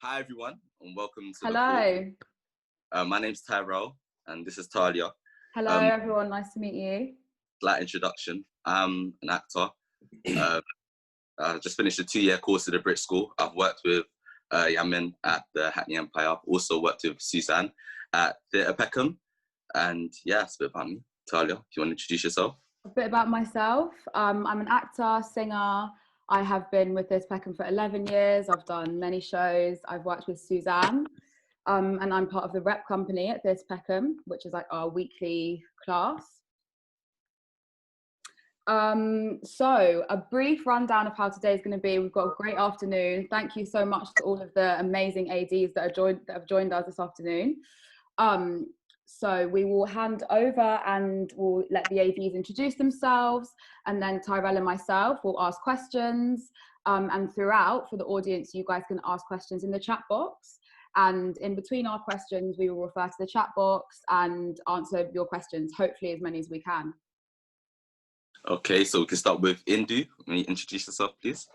Hi everyone, and welcome to Hello. My name's Tyrell, and this is Thalia. Hello everyone, nice to meet you. Slight introduction. I'm an actor. I just finished a 2-year course at the Brit School. I've worked with Yamin at the Hackney Empire. Also worked with Suzann at Theatre Peckham. And yeah, it's a bit about me. Thalia, if you want to introduce yourself. A bit about myself. I'm an actor, singer. I have been with this Peckham for 11 years. I've done many shows. I've worked with Suzann. And I'm part of the rep company at this Peckham, which is like our weekly class. So a brief rundown of how today is going to be. We've got a great afternoon. Thank you so much to all of the amazing ADs that have joined us this afternoon. So we will hand over and we'll let the ADs introduce themselves, and then Tyrell and myself will ask questions. And throughout, for the audience, you guys can ask questions in the chat box. And in between our questions, we will refer to the chat box and answer your questions, hopefully as many as we can. Okay, so we can start with Indhu. Can you introduce yourself, please?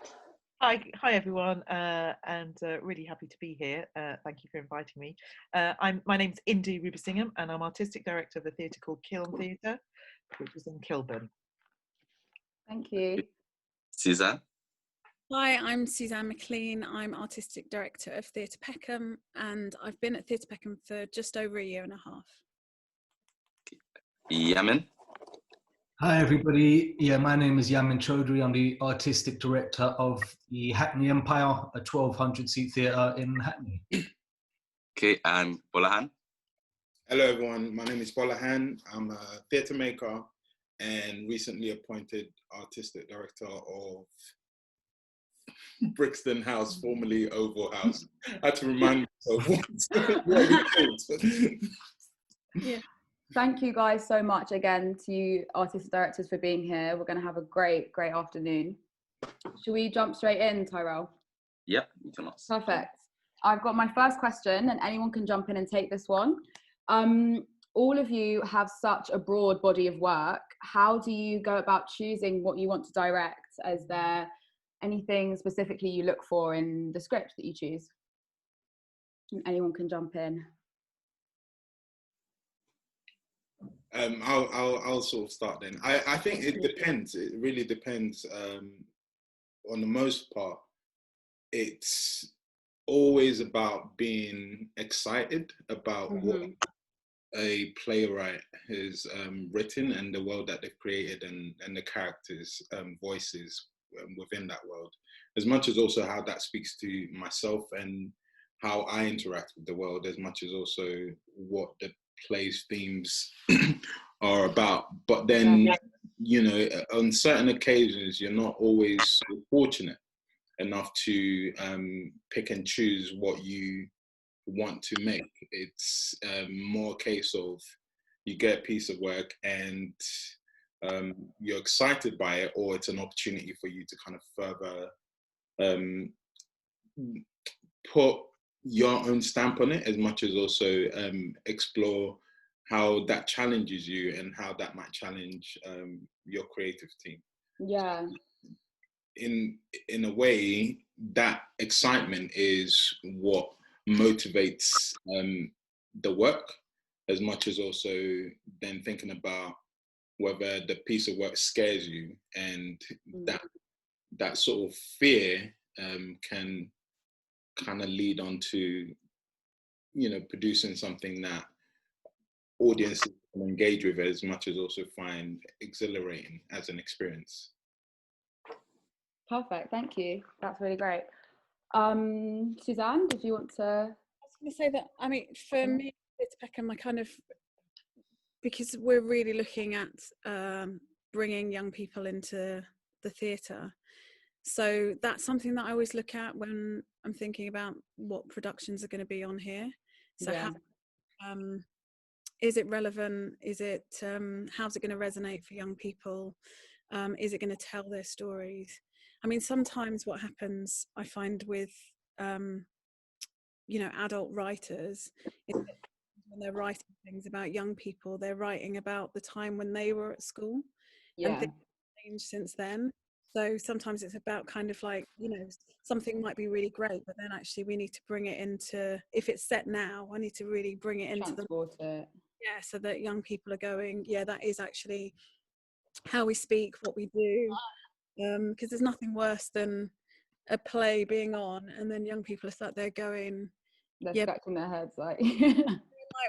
Hi everyone, and really happy to be here. Thank you for inviting me. My name's Indhu Rubasingham, and I'm artistic director of a theatre called Kiln Theatre, which is in Kilburn. Thank you. Suzann? Hi, I'm Suzann McLean. I'm artistic director of Theatre Peckham, and I've been at Theatre Peckham for just over 1.5 years. Yamin? Hi everybody, my name is Yamin Choudury. I'm the artistic director of the Hackney Empire, a 1,200-seat theatre in Hackney. Okay, and Gbolohan? Hello everyone, my name is Gbolohan. I'm a theatre maker and recently appointed artistic director of Brixton House, formerly Oval House. I had to remind myself what it's called. Yeah. Thank you guys so much again to you artistic directors for being here. We're going to have a great afternoon. Should we jump straight in, Tyrell? Yep, you can ask. Perfect. I've got my first question, and anyone can jump in and take this one. All of you have such a broad body of work. How do you go about choosing what you want to direct? Is there anything specifically you look for in the script that you choose? And anyone can jump in. I'll sort of start then. I think it depends. It really depends. On the most part, it's always about being excited about what a playwright has written and the world that they've created and the characters' voices within that world, as much as also how that speaks to myself and how I interact with the world, as much as also what the play's themes are about. But then, you know, on certain occasions, you're not always fortunate enough to pick and choose what you want to make. It's more a case of you get a piece of work and you're excited by it, or it's an opportunity for you to kind of further put your own stamp on it, as much as also explore how that challenges you and how that might challenge your creative team. Yeah. In a way, that excitement is what motivates the work, as much as also then thinking about whether the piece of work scares you, and that sort of fear can kind of lead on to, you know, producing something that audiences can engage with as much as also find exhilarating as an experience. Perfect, thank you. That's really great. Suzann, did you want to? I was going to say that, I mean, for me, it's Peckham, I kind of, because we're really looking at bringing young people into the theatre. So that's something that I always look at when I'm thinking about what productions are going to be on here. So how, is it relevant? Is it, how's it going to resonate for young people? Is it going to tell their stories? I mean, sometimes what happens, I find with, you know, adult writers, is that when they're writing things about young people, they're writing about the time when they were at school. And things have changed since then. So sometimes it's about kind of like, you know, something might be really great, but then actually we need to bring it into, if it's set now, I need to really bring it into transport it. Yeah, so that young people are going, yeah, that is actually how we speak, what we do. Because there's nothing worse than a play being on and then young people are sat there going, They're yeah, scratching their heads like,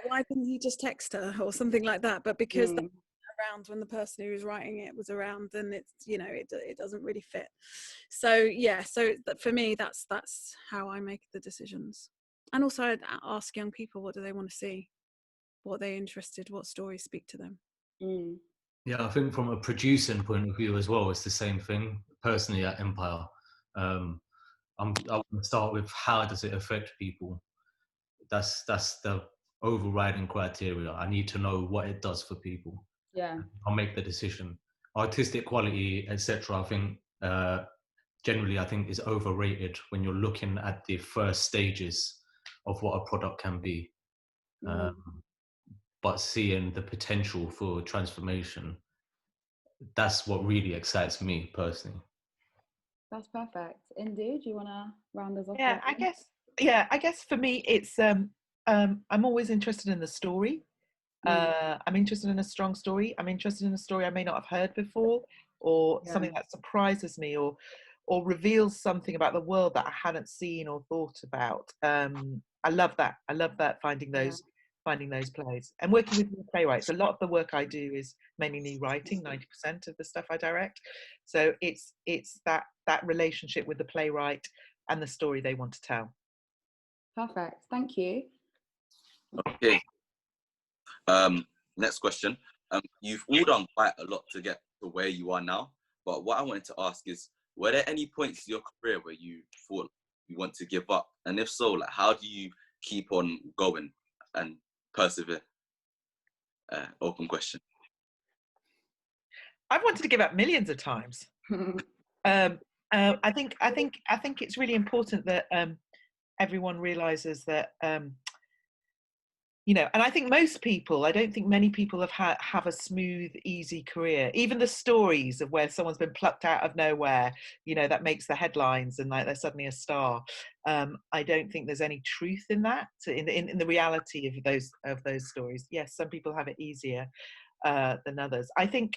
why didn't he just text her or something like that? But because that's around when the person who was writing it was around, then it's, you know, it doesn't really fit. So yeah, so for me, that's how I make the decisions. And also I'd ask young people, what do they want to see? What they're interested, what stories speak to them. Yeah, I think from a producing point of view as well, it's the same thing. Personally, at Empire, I want to start with how does it affect people. That's the overriding criteria. I need to know what it does for people. yeah, I'll make the decision. Artistic quality, etc. I think generally, I think is overrated when you're looking at the first stages of what a product can be. But seeing the potential for transformation, that's what really excites me personally. that's perfect. Indhu, do you want to round us off? Yeah, I guess for me it's I'm always interested in the story. I'm interested in a strong story. I'm interested in a story I may not have heard before, or something that surprises me, or reveals something about the world that I hadn't seen or thought about. I love that. I love that, finding those plays and working with new playwrights. A lot of the work I do is mainly new writing. 90% of the stuff I direct. So it's that relationship with the playwright and the story they want to tell. Perfect. Thank you. Okay. Next question. You've all done quite a lot to get to where you are now, but what I wanted to ask is, were there any points in your career where you thought you want to give up? And if so, like, how do you keep on going and persevere? Open question. I've wanted to give up millions of times. I think it's really important that everyone realizes that you know, and I think most people, I don't think many people have a smooth, easy career. Even the stories of where someone's been plucked out of nowhere, you know, that makes the headlines and like they're suddenly a star. I don't think there's any truth in that, in the reality of those stories. Yes, some people have it easier than others. I think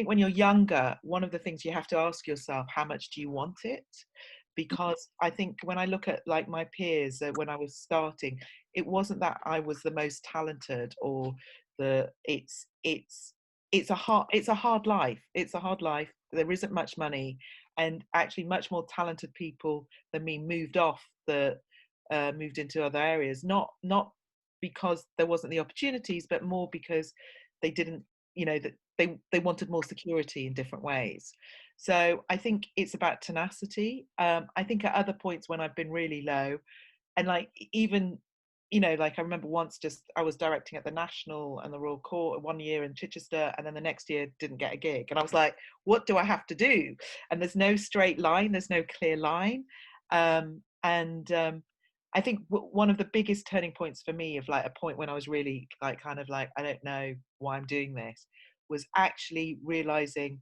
when you're younger, one of the things you have to ask yourself, how much do you want it? Because I think when I look at like my peers when I was starting, it wasn't that I was the most talented or it's a hard life. It's a hard life. There isn't much money, and actually much more talented people than me moved into other areas. Not because there wasn't the opportunities, but more because they didn't, you know, that they wanted more security in different ways. So I think it's about tenacity. I think at other points when I've been really low, and like even, you know, like I remember once I was directing at the National and the Royal Court 1 year in Chichester, and then the next year didn't get a gig, and I was like, what do I have to do? And there's no straight line, there's no clear line. I think one of the biggest turning points for me, of like a point when I was really like kind of like, I don't know why I'm doing this, was actually realizing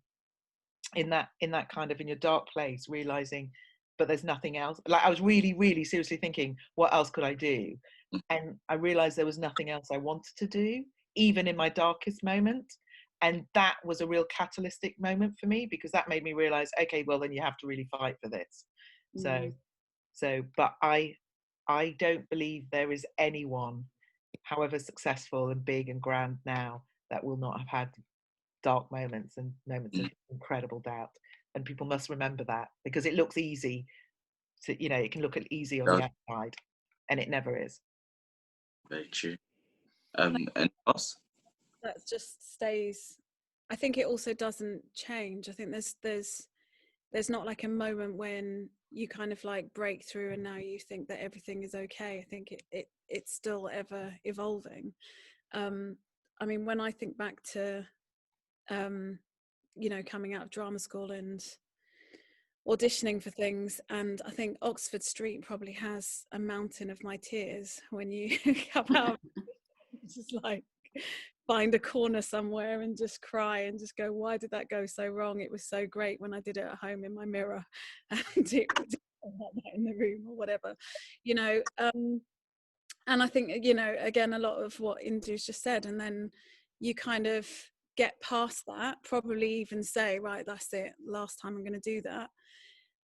in that kind of in your dark place, realizing, but there's nothing else. Like I was really, really seriously thinking, what else could I do? And I realized there was nothing else I wanted to do, even in my darkest moment. And that was a real catalytic moment for me, because that made me realize, okay, well then you have to really fight for this. But I don't believe there is anyone, however successful and big and grand now, that will not have had dark moments and moments of incredible doubt. And people must remember that, because it looks easy to, you know, it can look easy on the outside, and it never is. Very true. And us? That just stays. I think it also doesn't change. I think there's not like a moment when you kind of like break through and now you think that everything is okay. I think it's still ever evolving. I mean, when I think back to you know, coming out of drama school and auditioning for things, and I think Oxford Street probably has a mountain of my tears when you come out. It's just like, find a corner somewhere and just cry and just go, why did that go so wrong? It was so great when I did it at home in my mirror and it was like that in the room or whatever, you know. And I think, you know, again, a lot of what Indu's just said, and then you kind of get past that, probably even say, right, that's it, last time I'm going to do that.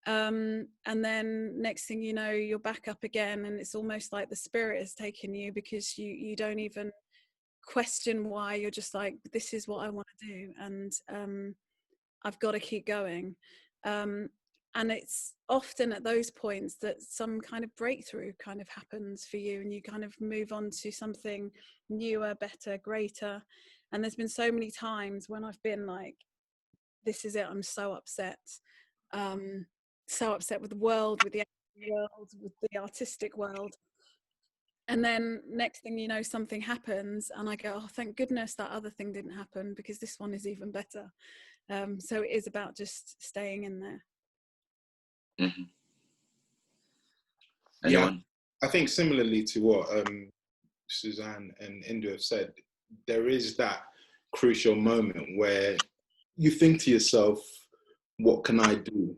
And then next thing you know, you're back up again, and it's almost like the spirit has taken you, because you don't even question why. You're just like, this is what I want to do, and I've got to keep going. And it's often at those points that some kind of breakthrough kind of happens for you, and you kind of move on to something newer, better, greater. And there's been so many times when I've been like, this is it, I'm so upset with the world, with the world, with the artistic world. And then next thing you know, something happens and I go, oh, thank goodness that other thing didn't happen, because this one is even better. So it is about just staying in there. Mm-hmm. Yeah, I think similarly to what Suzann and Indhu have said, there is that crucial moment where you think to yourself, what can I do?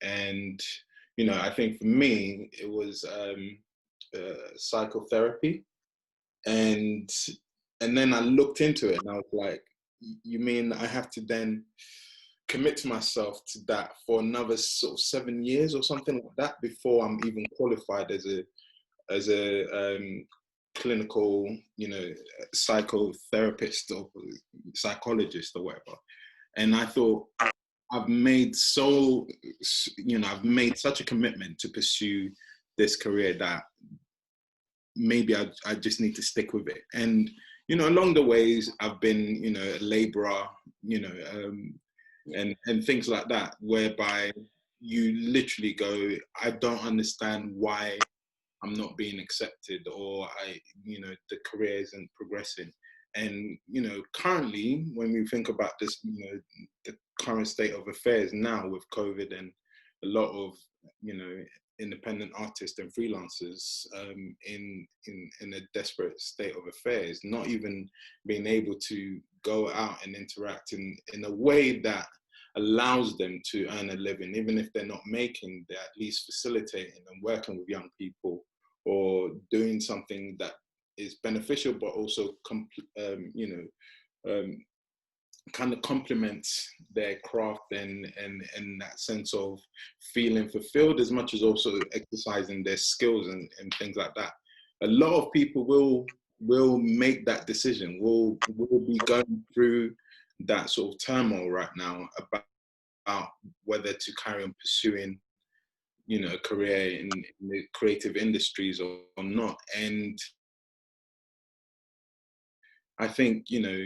And, you know, I think for me, it was psychotherapy. And then I looked into it and I was like, you mean I have to then commit to myself to that for another sort of 7 years or something like that before I'm even qualified as a clinical, you know, psychotherapist or psychologist or whatever. And I thought, I've made such a commitment to pursue this career that maybe I just need to stick with it. And, you know, along the ways I've been, you know, a labourer, you know, and things like that, whereby you literally go, I don't understand why I'm not being accepted, or you know, the career isn't progressing. And, you know, currently, when we think about this, you know, the current state of affairs now with COVID and a lot of, you know, independent artists and freelancers in a desperate state of affairs, not even being able to go out and interact in a way that allows them to earn a living, even if they're not making, they're at least facilitating and working with young people, or doing something that is beneficial, but also, kind of complements their craft and that sense of feeling fulfilled, as much as also exercising their skills and things like that. A lot of people will make that decision, will be going through that sort of turmoil right now about whether to carry on pursuing, you know, a career in the creative industries or not. And I think, you know,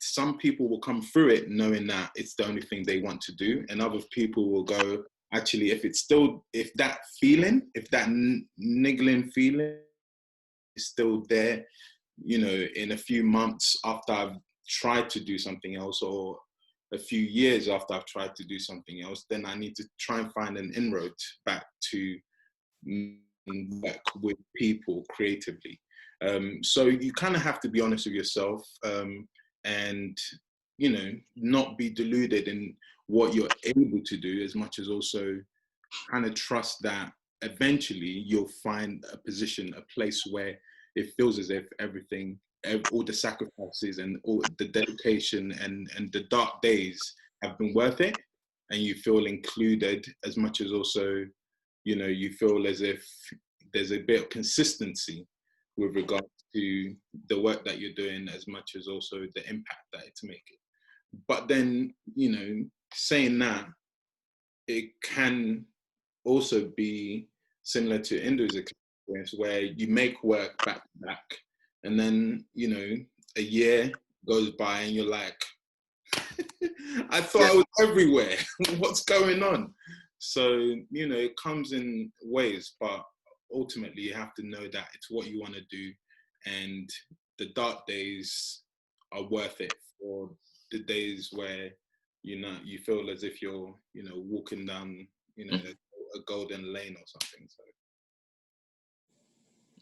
some people will come through it knowing that it's the only thing they want to do, and other people will go, actually, if that niggling feeling is still there, you know, in a few months after I've tried to do something else, or a few years after I've tried to do something else, then I need to try and find an inroad back to work with people creatively. So you kind of have to be honest with yourself, and, you know, not be deluded in what you're able to do, as much as also kind of trust that eventually you'll find a position, a place where it feels as if everything, all the sacrifices and all the dedication and the dark days have been worth it, and you feel included, as much as also, you know, you feel as if there's a bit of consistency with regards to the work that you're doing, as much as also the impact that it's making. But then, you know, saying that, it can also be similar to Indhu's experience, where you make work back to back, and then, you know, a year goes by and you're like, I thought I was everywhere. What's going on? So, you know, it comes in waves, but ultimately you have to know that it's what you want to do, and the dark days are worth it for the days where, you know, you feel as if you're, you know, walking down, you know, a golden lane or something.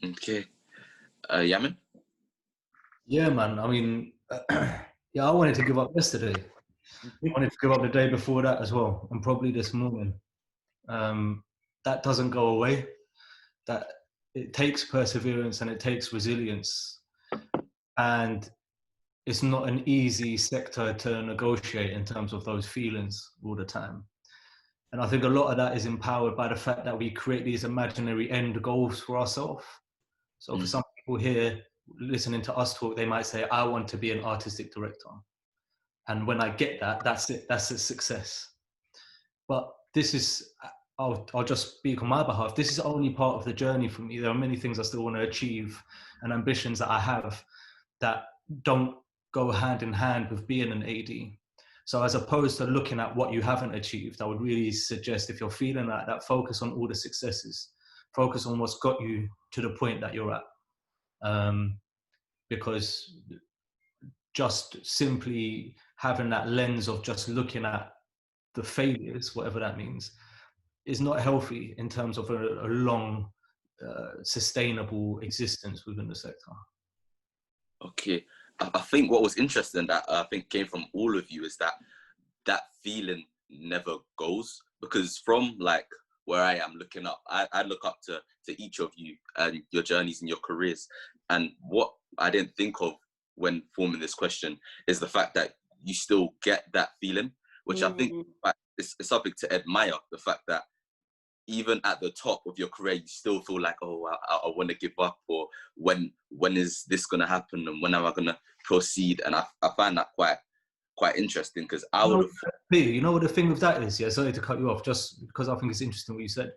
So. Okay. Yamin? Yeah, man. I mean, yeah, I wanted to give up yesterday. I wanted to give up the day before that as well, and probably this morning. That doesn't go away. That it takes perseverance and it takes resilience, and it's not an easy sector to negotiate in terms of those feelings all the time. And I think a lot of that is empowered by the fact that we create these imaginary end goals for ourselves. So for some people here listening to us talk, they might say, I want to be an artistic director. And when I get that, that's it, that's a success. But this is, I'll just speak on my behalf, this is only part of the journey for me. There are many things I still want to achieve and ambitions that I have that don't go hand in hand with being an AD. So as opposed to looking at what you haven't achieved, I would really suggest, if you're feeling that focus on all the successes, focus on what's got you to the point that you're at. Because just simply having that lens of just looking at the failures, whatever that means, is not healthy in terms of a long, sustainable existence within the sector. Okay, I think what was interesting that I think came from all of you is that feeling never goes, because from like where I am looking up, I look up to each of you and your journeys and your careers. And what I didn't think of when forming this question is the fact that you still get that feeling, which I think is something to admire, the fact that even at the top of your career, you still feel like, oh, I want to give up, or when is this going to happen, and when am I going to proceed? And I find that quite interesting, because I would have... You know what the thing with that is? Yeah, sorry to cut you off, just because I think it's interesting what you said.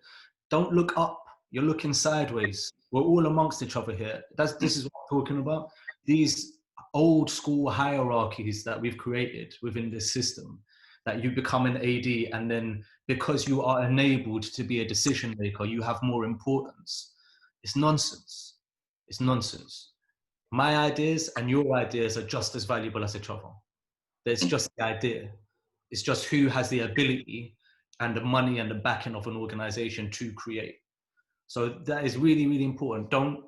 Don't look up, you're looking sideways. We're all amongst each other here. This is what I'm talking about. These old school hierarchies that we've created within this system, that you become an AD, and then because you are enabled to be a decision maker, you have more importance. It's nonsense. It's nonsense. My ideas and your ideas are just as valuable as each other. It's just the idea. It's just who has the ability and the money and the backing of an organization to create. So that is really, really important. Don't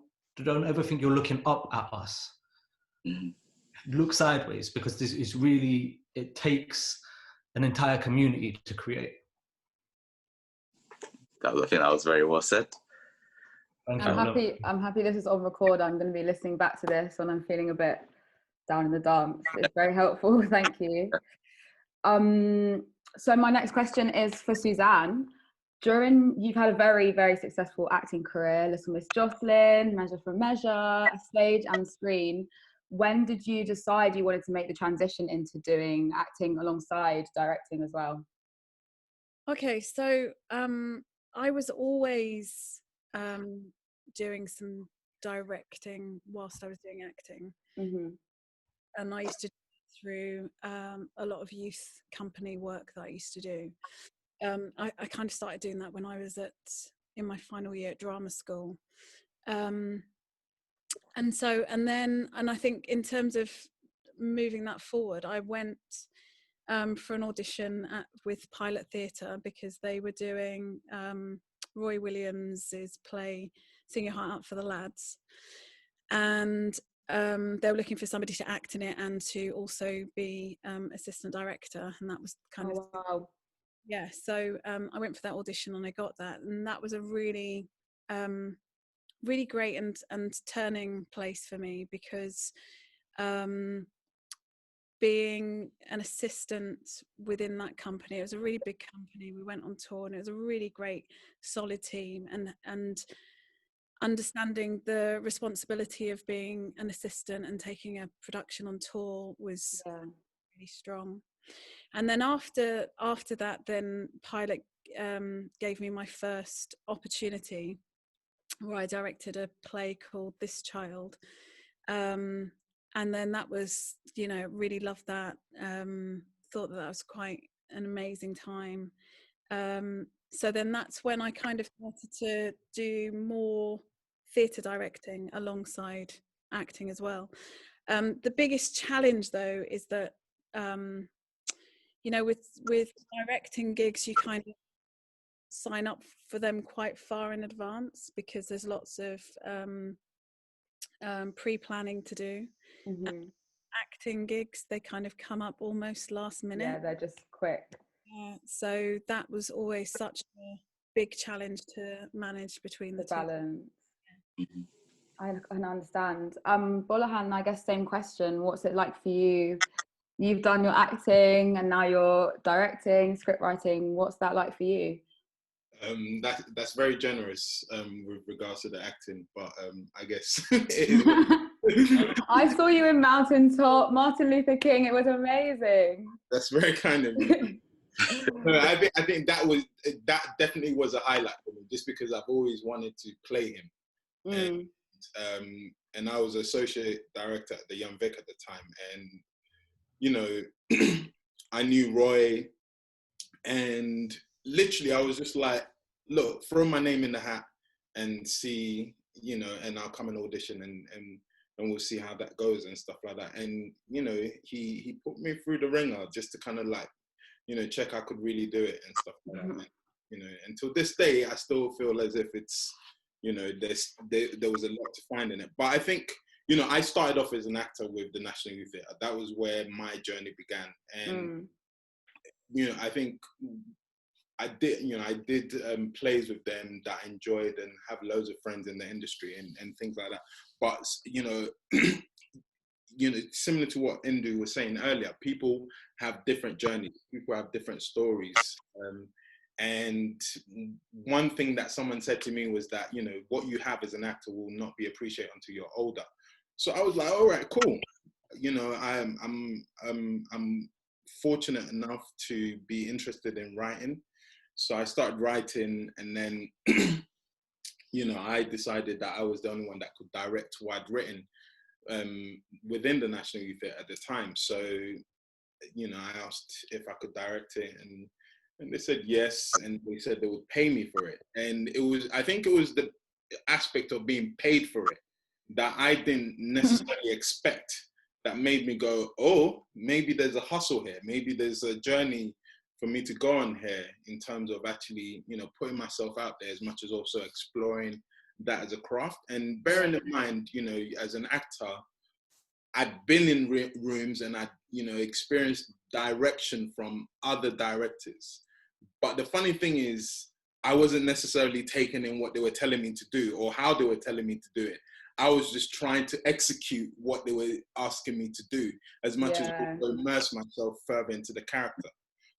ever think you're looking up at us. Look sideways, because this is really, it takes an entire community to create. I think that was very well said. I'm happy this is on record. I'm going to be listening back to this when I'm feeling a bit down in the dumps. It's very helpful. Thank you. So my next question is for Suzann. You've had a very, very successful acting career, Little Miss Jocelyn, Measure for Measure, stage and screen. When did you decide you wanted to make the transition into doing acting alongside directing as well? Okay, so I was always doing some directing whilst I was doing acting. And I used to through a lot of youth company work that I used to do. I kind of started doing that when I was in my final year at drama school. And I think in terms of moving that forward, I went for an audition with Pilot Theatre, because they were doing Roy Williams's play Sing Your Heart Out for the Lads, and they were looking for somebody to act in it and to also be assistant director, and that was kind of wow. Yeah, so I went for that audition and I got that, and that was a really really great and turning place for me, because being an assistant within that company, it was a really big company, we went on tour, and it was a really great solid team, and understanding the responsibility of being an assistant and taking a production on tour was really strong. And then after that, then Pilot gave me my first opportunity, where I directed a play called This Child, and then that was, really loved that, thought that was quite an amazing time. So then that's when I kind of started to do more theatre directing alongside acting as well. The biggest challenge though is that with directing gigs, you kind of sign up for them quite far in advance, because there's lots of pre-planning to do. Acting gigs, they kind of come up almost last minute. Yeah, they're just quick. So that was always such a big challenge to manage between the two. Balance. I can understand. Gbolohan, I guess same question. What's it like for you? You've done your acting and now you're directing, script writing. What's that like for you? That's very generous with regards to the acting, but I guess I saw you in Mountaintop, Martin Luther King. It was amazing. That's very kind of you. No, I think that definitely was a highlight for me, just because I've always wanted to play him. And I was associate director at the Young Vic at the time, and you know, I knew Roy, and literally I was just like, look, throw my name in the hat and see, you know, and I'll come and audition and we'll see how that goes and stuff like that. And you know, he put me through the ringer just to kind of like, you know, check I could really do it and stuff like that. And, you know, until this day, I still feel as if it's, you know, there was a lot to find in it. But I think, you know, I started off as an actor with the National Youth Theatre. That was where my journey began. And, you know, I think I did plays with them that I enjoyed and have loads of friends in the industry and things like that. But, you know, you know, similar to what Indhu was saying earlier, people have different journeys, people have different stories. And one thing that someone said to me was that, you know, what you have as an actor will not be appreciated until you're older. So I was like, all right, cool. You know, I'm fortunate enough to be interested in writing. So I started writing, and then, you know, I decided that I was the only one that could direct what I'd written within the National Youth Theatre at the time. So, you know, I asked if I could direct it, and they said yes, and they said they would pay me for it. And I think it was the aspect of being paid for it that I didn't necessarily expect that made me go, oh, maybe there's a hustle here. Maybe there's a journey for me to go on here in terms of actually, you know, putting myself out there as much as also exploring that as a craft. And bearing in mind, you know, as an actor, I'd been in rooms and I'd, you know, experienced direction from other directors. But the funny thing is, I wasn't necessarily taking in what they were telling me to do or how they were telling me to do it. I was just trying to execute what they were asking me to do as much as also immerse myself further into the character.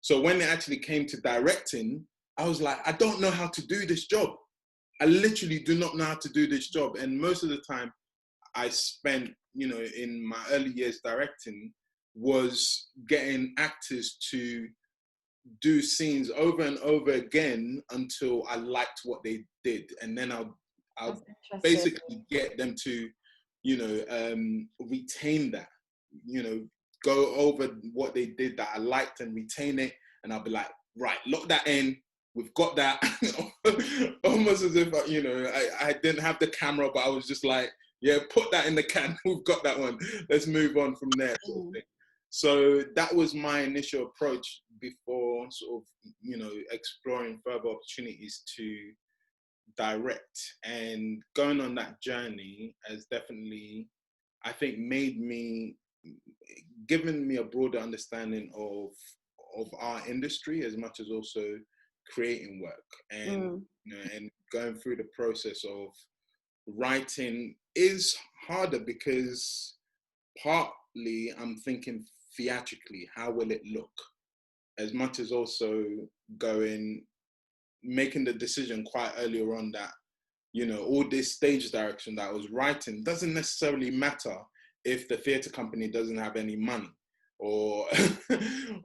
So when it actually came to directing, I was like, I don't know how to do this job. I literally do not know how to do this job. And most of the time I spent, you know, in my early years directing was getting actors to do scenes over and over again until I liked what they did. And then I'll basically get them to, you know, retain that, you know, go over what they did that I liked and retain it. And I'll be like, right, lock that in. We've got that. Almost as if, you know, I didn't have the camera, but I was just like, yeah, put that in the can. We've got that one. Let's move on from there. Sort of thing. So that was my initial approach before sort of, you know, exploring further opportunities to direct. And going on that journey has definitely, I think, given me a broader understanding of our industry as much as also creating work. And, you know, and going through the process of writing is harder because partly I'm thinking theatrically, how will it look? As much as also making the decision quite earlier on that, you know, all this stage direction that I was writing doesn't necessarily matter if the theatre company doesn't have any money, or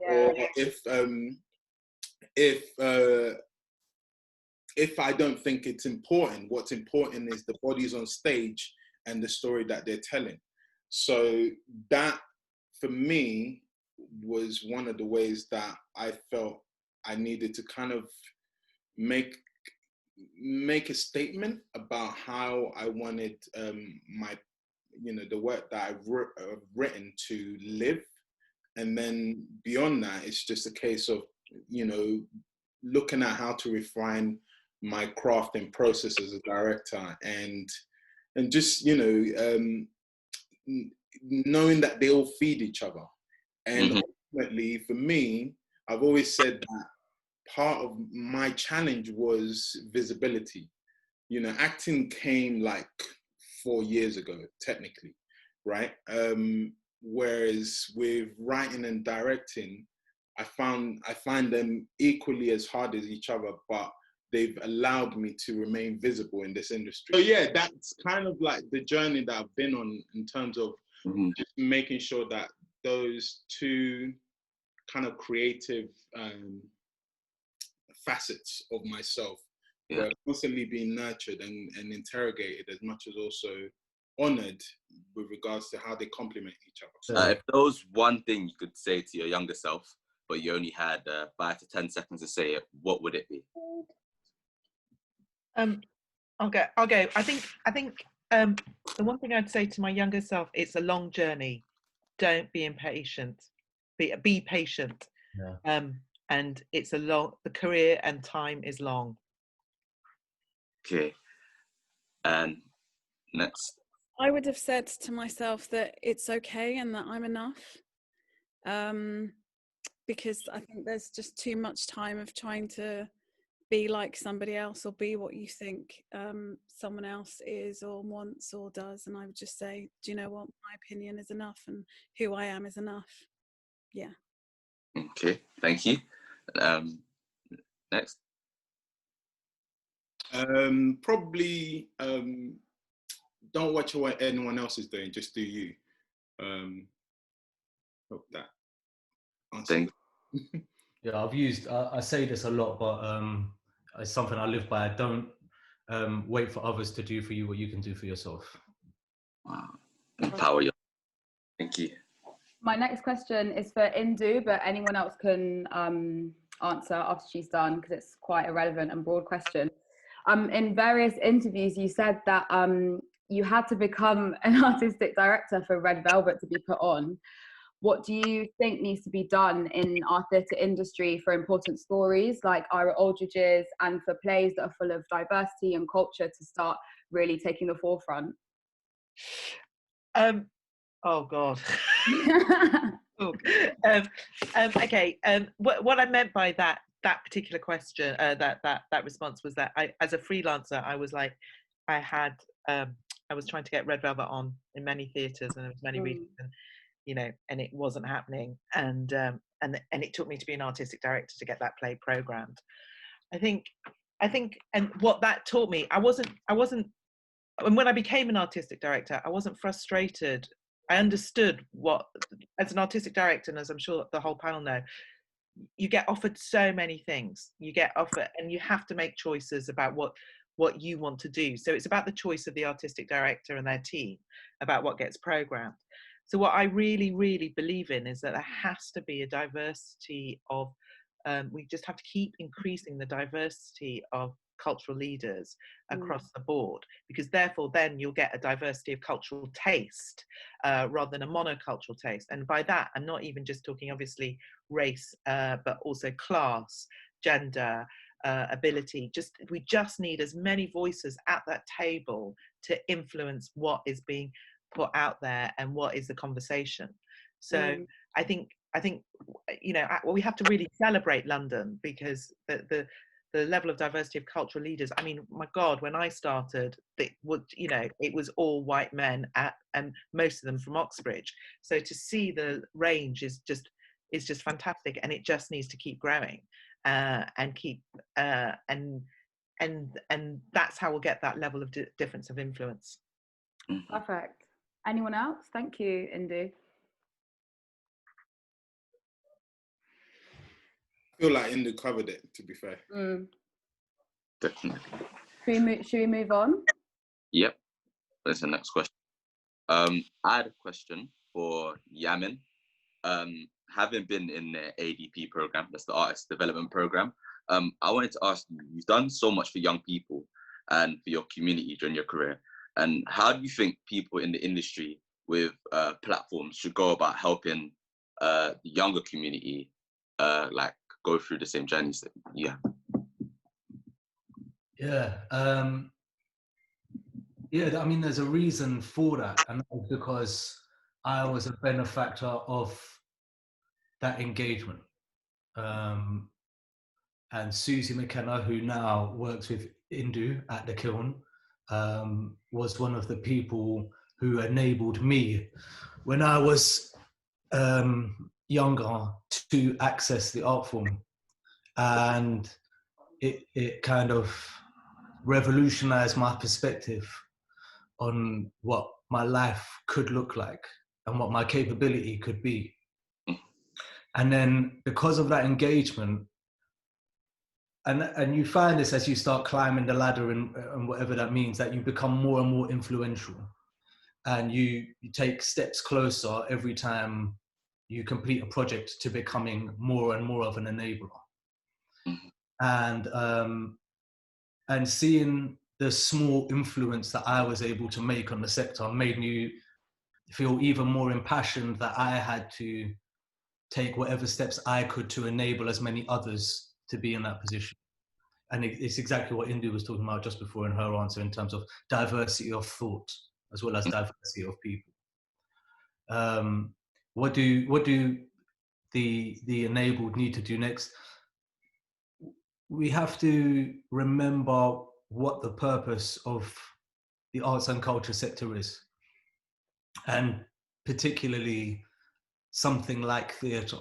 or if I don't think it's important. What's important is the bodies on stage and the story that they're telling. So that, for me, was one of the ways that I felt I needed to kind of make a statement about how I wanted my, you know, the work that I've written to live. And then beyond that, it's just a case of, you know, looking at how to refine my craft and process as a director, and and just, you know, knowing that they all feed each other. And ultimately, for me, I've always said that part of my challenge was visibility. You know, acting came like 4 years ago, technically, right? Whereas with writing and directing, I find them equally as hard as each other, but they've allowed me to remain visible in this industry. So yeah, that's kind of like the journey that I've been on in terms of just making sure that those two kind of creative facets of myself were constantly being nurtured and interrogated, as much as also honored with regards to how they complement each other. If there was one thing you could say to your younger self, but you only had 5 to 10 seconds to say it, what would it be? I'll go. I think the one thing I'd say to my younger self, it's a long journey. Don't be impatient. Be patient. Yeah. And it's the career and time is long. Okay. And next. I would have said to myself that it's okay and that I'm enough. Because I think there's just too much time of trying to be like somebody else or be what you think someone else is or wants or does. And I would just say, do you know what? My opinion is enough and who I am is enough. Yeah. Okay, thank you. Next. Probably don't watch what anyone else is doing, just do you. Hope that answers. Yeah, I say this a lot, but it's something I live by. Don't wait for others to do for you what you can do for yourself. Wow. Empower you. Thank you. My next question is for Indhu, but anyone else can answer after she's done, because it's quite a relevant and broad question. In various interviews, you said that you had to become an artistic director for Red Velvet to be put on. What do you think needs to be done in our theatre industry for important stories like Ira Aldridge's and for plays that are full of diversity and culture to start really taking the forefront? Oh God. Okay. What I meant by that particular question, that response was that I, as a freelancer, I was like, I was trying to get Red Velvet on in many theatres, and there was many reasons, and you know, and it wasn't happening, and it took me to be an artistic director to get that play programmed. I think, and what that taught me, I wasn't. And when I became an artistic director, I wasn't frustrated. I understood what, as an artistic director, and as I'm sure the whole panel know, you get offered so many things. You get offered, and you have to make choices about what you want to do. So it's about the choice of the artistic director and their team about what gets programmed. So what I really, really believe in is that there has to be a diversity of, we just have to keep increasing the diversity of cultural leaders across the board, because therefore then you'll get a diversity of cultural taste rather than a monocultural taste. And by that, I'm not even just talking obviously race, but also class, gender, ability. We just need as many voices at that table to influence what is being put out there and what is the conversation. So I think you know, we have to really celebrate London, because the level of diversity of cultural leaders. I mean, my God, when I started, it was all white men and most of them from Oxbridge. So to see the range is just fantastic, and it just needs to keep growing and keep and that's how we'll get that level of difference of influence. Perfect. Anyone else? Thank you, Indhu. I feel like Indhu covered it, to be fair. Definitely. Should we move on? Yep. That's the next question. I had a question for Yamin. Having been in the ADP program, that's the Artist Development Program, I wanted to ask you, you've done so much for young people and for your community during your career. And how do you think people in the industry with platforms should go about helping the younger community like go through the same journeys that you have? Yeah. Yeah, I mean, there's a reason for that, and that was because I was a benefactor of that engagement. And Susie McKenna, who now works with Indhu at the Kiln, was one of the people who enabled me when I was younger to access the art form. And it kind of revolutionized my perspective on what my life could look like and what my capability could be. And then because of that engagement, and you find this as you start climbing the ladder and whatever that means, that you become more and more influential, and you take steps closer every time you complete a project to becoming more and more of an enabler. And seeing the small influence that I was able to make on the sector made me feel even more impassioned that I had to take whatever steps I could to enable as many others to be in that position. And it's exactly what Indhu was talking about just before in her answer, in terms of diversity of thought as well as diversity of people. What do the enabled need to do next? We have to remember what the purpose of the arts and culture sector is, and particularly something like theatre.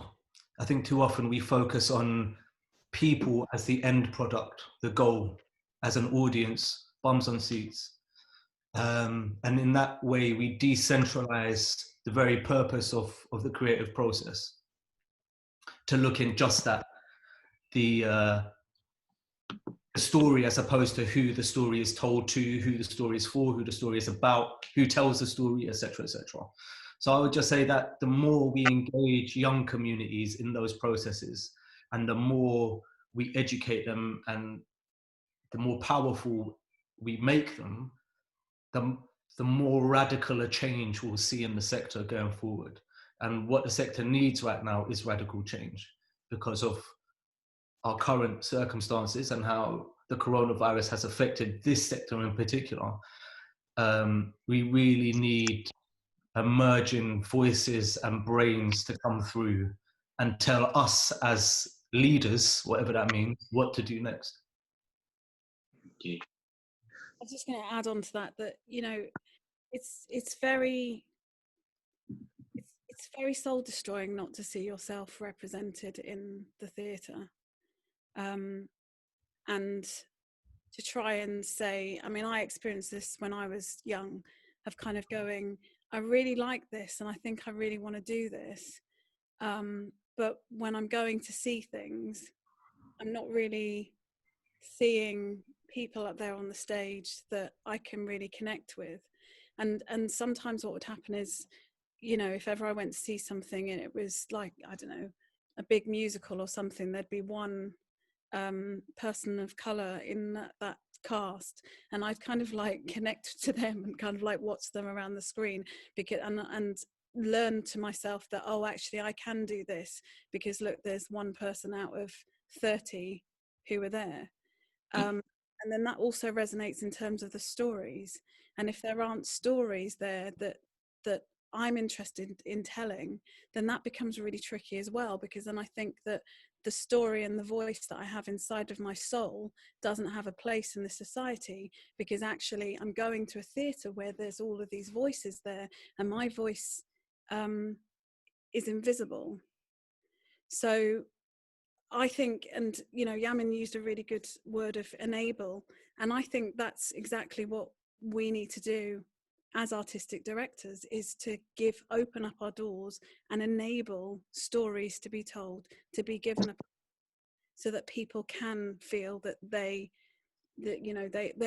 I think too often we focus on people as the end product, the goal, as an audience, bums on seats. And in that way, we decentralize the very purpose of the creative process to look in just at the story, as opposed to who the story is told to, who the story is for, who the story is about, who tells the story, etc., etc. So I would just say that the more we engage young communities in those processes, and the more we educate them, and the more powerful we make them, the more radical a change we'll see in the sector going forward. And what the sector needs right now is radical change, because of our current circumstances and how the coronavirus has affected this sector in particular. We really need emerging voices and brains to come through and tell us as leaders, whatever that means, what to do next. I was just going to add on to that, you know, it's very soul destroying not to see yourself represented in the theatre, and to try and say, I mean, I experienced this when I was young, of kind of going, I really like this and I think I really want to do this, but when I'm going to see things, I'm not really seeing people up there on the stage that I can really connect with. And sometimes what would happen is, you know, if ever I went to see something and it was like, I don't know, a big musical or something, there'd be one person of colour in that cast, and I'd kind of like connect to them and kind of like watch them around the screen, because and learn to myself that, oh, actually I can do this, because look, there's one person out of 30 who are there. And then that also resonates in terms of the stories, and if there aren't stories there that I'm interested in telling, then that becomes really tricky as well, because then I think that the story and the voice that I have inside of my soul doesn't have a place in the society, because actually I'm going to a theatre where there's all of these voices there, and my voice is invisible. So I think, and you know, Yamin used a really good word of enable, and I think that's exactly what we need to do as artistic directors, is to open up our doors and enable stories to be told, to be given up, so that people can feel that they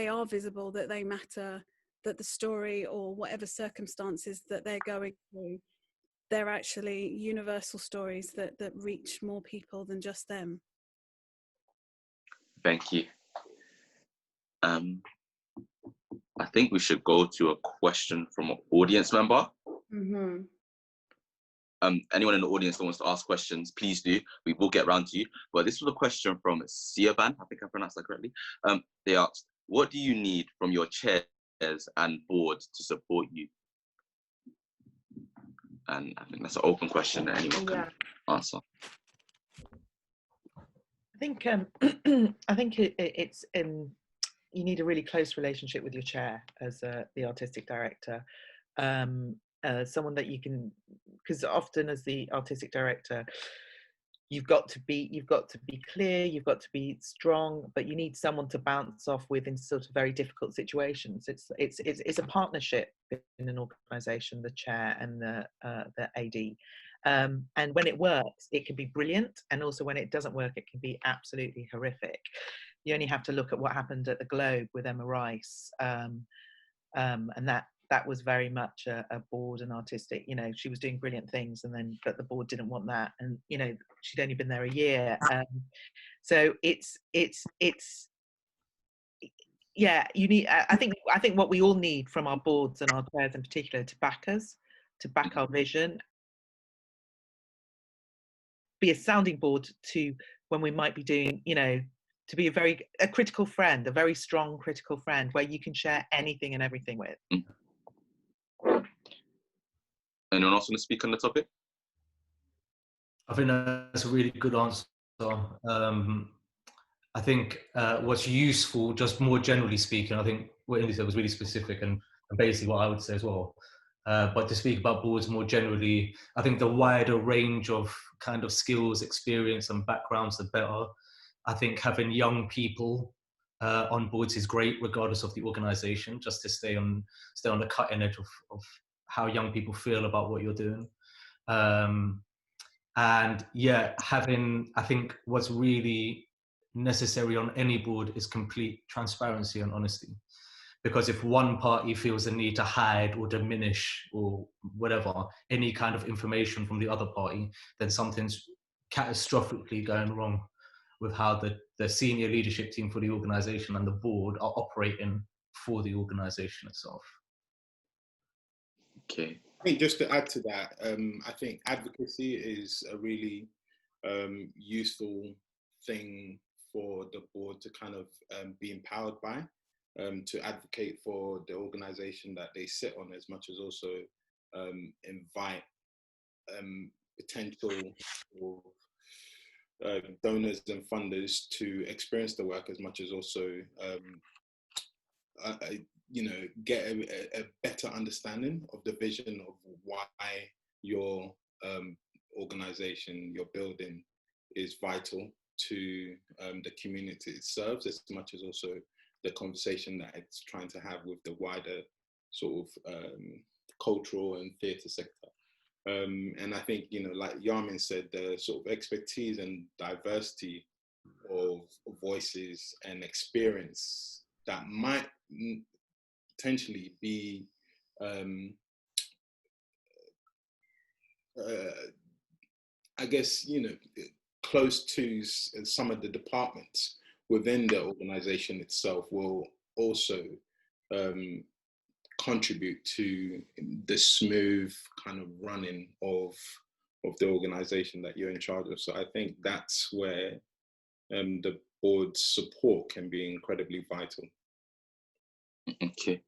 are visible, that they matter, that the story or whatever circumstances that they're going through, they're actually universal stories that reach more people than just them. Thank you. I think we should go to a question from an audience member. Mm-hmm. Anyone in the audience that wants to ask questions, please do. We will get around to you. But this was a question from Siaban, I think I pronounced that correctly. They asked, what do you need from your chair and board to support you? And I think that's an open question that anyone can answer. I think I think it's you need a really close relationship with your chair as the artistic director, someone that you can, because often as the artistic director, you've got to be clear, you've got to be strong, but you need someone to bounce off with in sort of very difficult situations. It's a partnership in an organisation, the chair and the AD. And when it works, it can be brilliant, and also when it doesn't work, it can be absolutely horrific. You only have to look at what happened at the Globe with Emma Rice, and that was very much a board and artistic. You know, she was doing brilliant things, but the board didn't want that, and you know, she'd only been there a year. So it's yeah. You need. I think what we all need from our boards and our chairs in particular to back us, to back our vision, be a sounding board to when we might be doing, you know, to be a critical friend, a very strong critical friend where you can share anything and everything with. Anyone else want to speak on the topic? I think that's a really good answer. I think what's useful, just more generally speaking, I think what Indhu said was really specific and basically what I would say as well. But to speak about boards more generally, I think the wider range of kind of skills, experience and backgrounds, the better. I think having young people on boards is great, regardless of the organisation, just to stay on the cutting edge of how young people feel about what you're doing. And yeah, I think what's really necessary on any board is complete transparency and honesty. Because if one party feels the need to hide or diminish or whatever, any kind of information from the other party, then something's catastrophically going wrong with how the senior leadership team for the organisation and the board are operating for the organisation itself. Okay. I think just to add to that, I think advocacy is a really useful thing for the board to kind of be empowered by, to advocate for the organisation that they sit on, as much as also invite potential donors and funders to experience the work, as much as also you know, get a better understanding of the vision of why your organisation, your building is vital to the community it serves, as much as also the conversation that it's trying to have with the wider sort of cultural and theatre sector. And I think, you know, like Yamin said, the sort of expertise and diversity of voices and experience that might potentially be I guess, you know, close to some of the departments within the organisation itself will also contribute to the smooth kind of running of the organisation that you're in charge of. So I think that's where the board's support can be incredibly vital. Okay.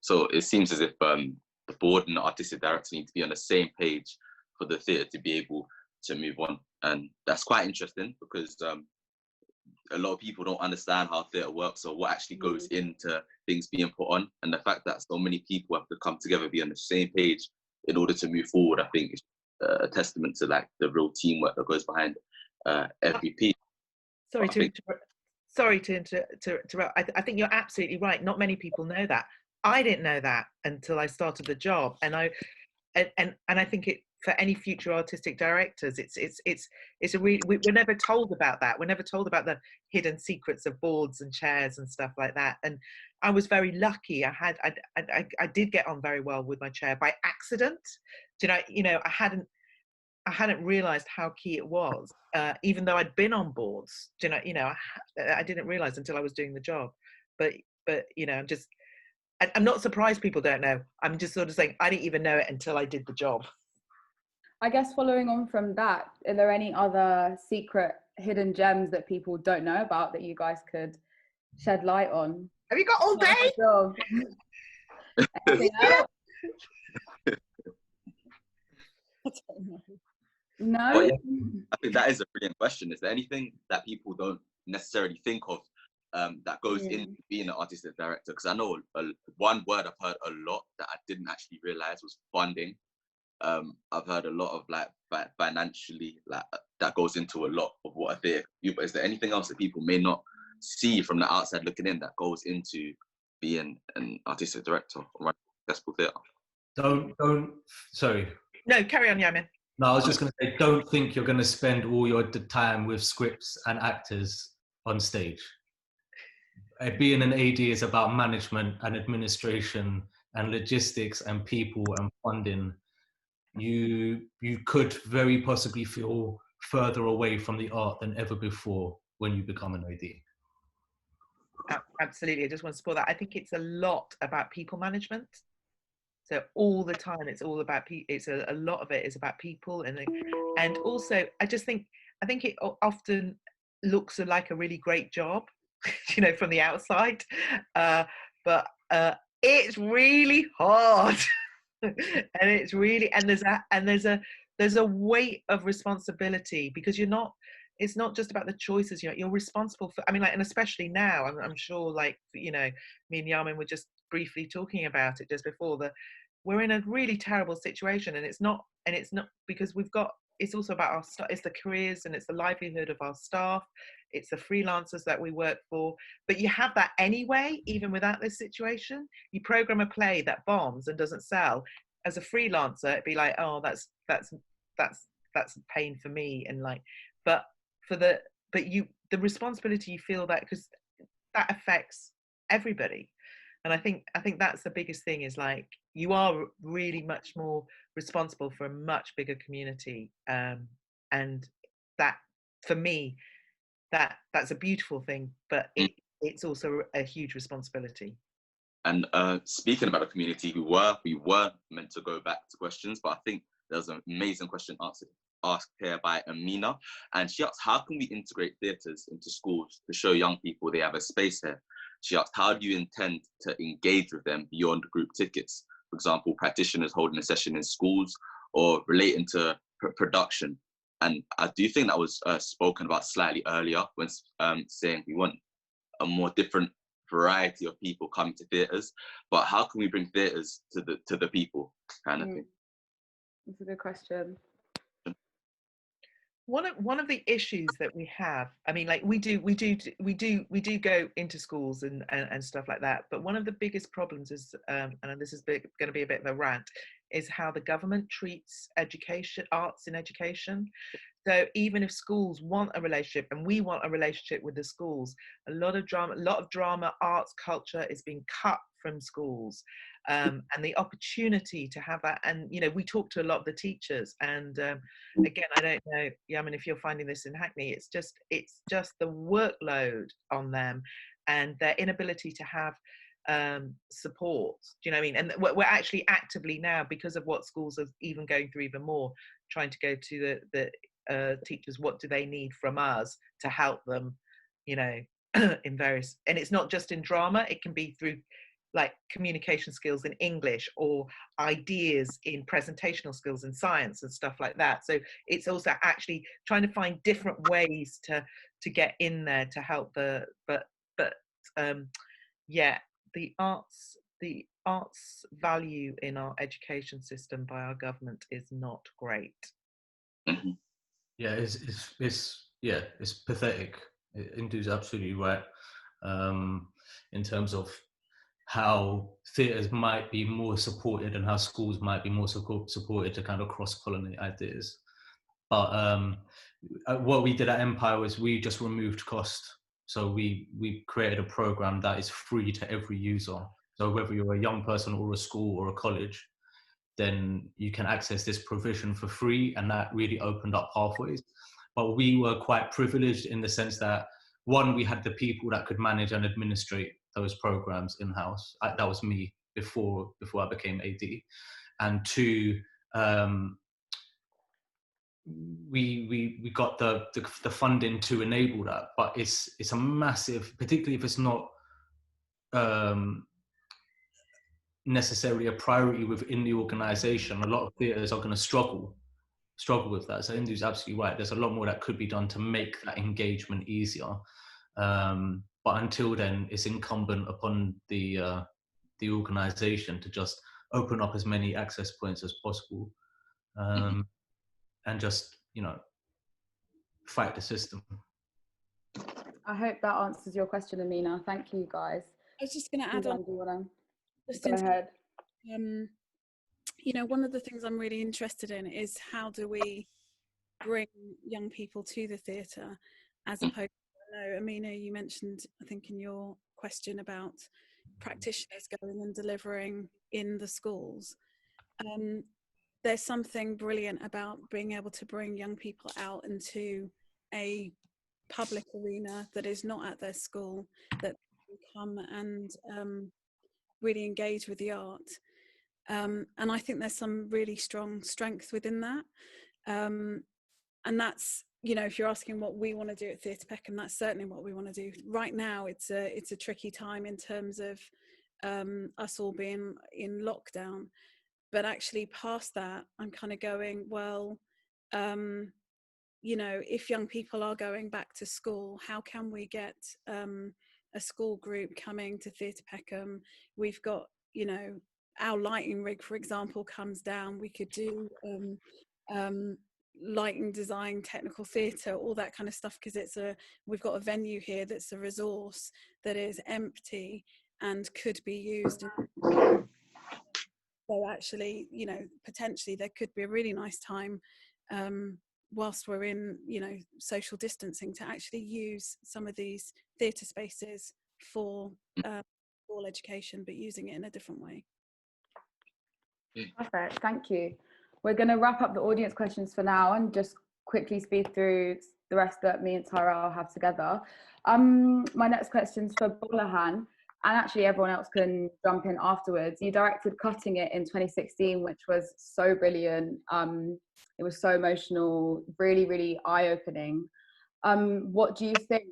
So it seems as if the board and the artistic director need to be on the same page for the theatre to be able to move on. And that's quite interesting, because a lot of people don't understand how theatre works or what actually goes into things being put on. And the fact that so many people have to come together, be on the same page in order to move forward, I think is a testament to like the real teamwork that goes behind every piece. Sorry to interrupt. I think you're absolutely right. Not many people know that. I didn't know that until I started the job, and I think it, for any future artistic directors, it's a really, we're never told about that. We're never told about the hidden secrets of boards and chairs and stuff like that. And I was very lucky. I did get on very well with my chair by accident. You know, I hadn't realised how key it was, even though I'd been on boards. I didn't realise until I was doing the job. But you know, I'm not surprised people don't know. I'm just sort of saying I didn't even know it until I did the job. I guess following on from that, are there any other secret hidden gems that people don't know about that you guys could shed light on? Have you got all day? Anything else? I don't know. No. But yeah, I think that is a brilliant question. Is there anything that people don't necessarily think of that goes into being an artistic director? Because I know one word I've heard a lot that I didn't actually realize was funding. I've heard a lot of like financially, like that goes into a lot of what a theatre do. But is there anything else that people may not see from the outside looking in that goes into being an artistic director or running a successful theatre? Sorry. No, carry on, Yamin. No, I was just going to say, don't think you're going to spend all your time with scripts and actors on stage. Being an AD is about management and administration and logistics and people and funding. You could very possibly feel further away from the art than ever before when you become an AD. Absolutely, I just want to support that. I think it's a lot about people management. So all the time, it's all about people. It's a lot of it is about people, and also I think it often looks like a really great job, you know, from the outside, but it's really hard, and it's really there's a weight of responsibility because you're not. It's not just about the choices. You're responsible for. I mean, like, and especially now, I'm sure, like, you know, me and Yamin were just briefly talking about it just before we're in a really terrible situation, and it's not because it's also about our staff. It's the careers and it's the livelihood of our staff. It's the freelancers that we work for. But you have that anyway, even without this situation. You program a play that bombs and doesn't sell. As a freelancer, it'd be like, oh, that's pain for me, and like, but the responsibility you feel that because that affects everybody. And I think that's the biggest thing is like you are really much more responsible for a much bigger community, and that for me that's a beautiful thing, but it's also a huge responsibility. And speaking about the community, we were meant to go back to questions, but I think there's an amazing question asked here by Amina, and she asked, how can we integrate theatres into schools to show young people they have a space here? She asked, how do you intend to engage with them beyond group tickets? For example, practitioners holding a session in schools or relating to production. And I do think that was spoken about slightly earlier when saying we want a more different variety of people coming to theatres, but how can we bring theatres to the people, kind of thing? That's a good question. One of the issues that we have, I mean, like we do go into schools and stuff like that, but one of the biggest problems is, and this is going to be a bit of a rant, is how the government treats education, arts in education. So even if schools want a relationship, and we want a relationship with the schools, a lot of drama, arts, culture is being cut from schools, and the opportunity to have that. And you know, we talk to a lot of the teachers, and again, I don't know, Yamin, if you're finding this in Hackney, it's just the workload on them and their inability to have support. Do you know what I mean? And we're actually actively now, because of what schools are even going through even more, trying to go to the teachers, what do they need from us to help them, you know, in various, and it's not just in drama, it can be through like communication skills in English or ideas in presentational skills in science and stuff like that. So it's also actually trying to find different ways to get in there to help but yeah, the arts value in our education system by our government is not great. Mm-hmm. Yeah, it's pathetic. Indhu's absolutely right. In terms of how theatres might be more supported and how schools might be more supported to kind of cross-pollinate ideas. But what we did at Empire was we just removed cost. So we created a program that is free to every user. So whether you're a young person or a school or a college, then you can access this provision for free, and that really opened up pathways. But we were quite privileged in the sense that, one, we had the people that could manage and administrate those programs in-house. That was me before I became AD. And two, we got the funding to enable that. But it's a massive, particularly if it's not necessarily a priority within the organisation, a lot of theatres are going to struggle with that. So Indhu's absolutely right. There's a lot more that could be done to make that engagement easier. But until then, it's incumbent upon the organisation to just open up as many access points as possible, and just, you know, fight the system. I hope that answers your question, Amina. Thank you, guys. I was just going to add Suzann, on. do you wanna Go ahead? You know, one of the things I'm really interested in is how do we bring young people to the theatre, as opposed to, I know, Amina, you mentioned, I think in your question, about practitioners going and delivering in the schools. There's something brilliant about being able to bring young people out into a public arena that is not at their school, that come and really engage with the art. And I think there's some really strong strength within that. And that's, you know, if you're asking what we want to do at Theatre Peckham, that's certainly what we want to do. Right now, it's a tricky time in terms of us all being in lockdown. But actually past that, I'm kind of going, well, you know, if young people are going back to school, how can we get a school group coming to Theatre Peckham? We've got, you know, our lighting rig, for example, comes down. We could do lighting design, technical theatre, all that kind of stuff, because we've got a venue here that's a resource that is empty and could be used. So actually, you know, potentially there could be a really nice time whilst we're in, you know, social distancing, to actually use some of these theatre spaces for all education, but using it in a different way. Perfect, thank you. We're going to wrap up the audience questions for now and just quickly speed through the rest that me and Tyrell have together. My next question's for Gbolohan, and actually everyone else can jump in afterwards. You directed Cutting It in 2016, which was so brilliant. It was so emotional, really, really eye-opening. What do you think,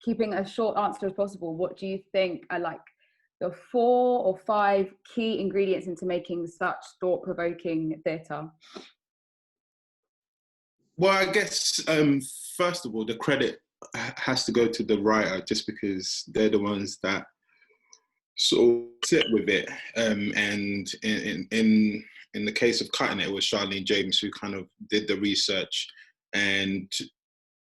keeping a short answer as possible, what do you think are like the 4 or 5 key ingredients into making such thought-provoking theatre? Well, I guess, first of all, the credit has to go to the writer, just because they're the ones that sort of sit with it. And in the case of Cutting It, it was Charlene James who kind of did the research and,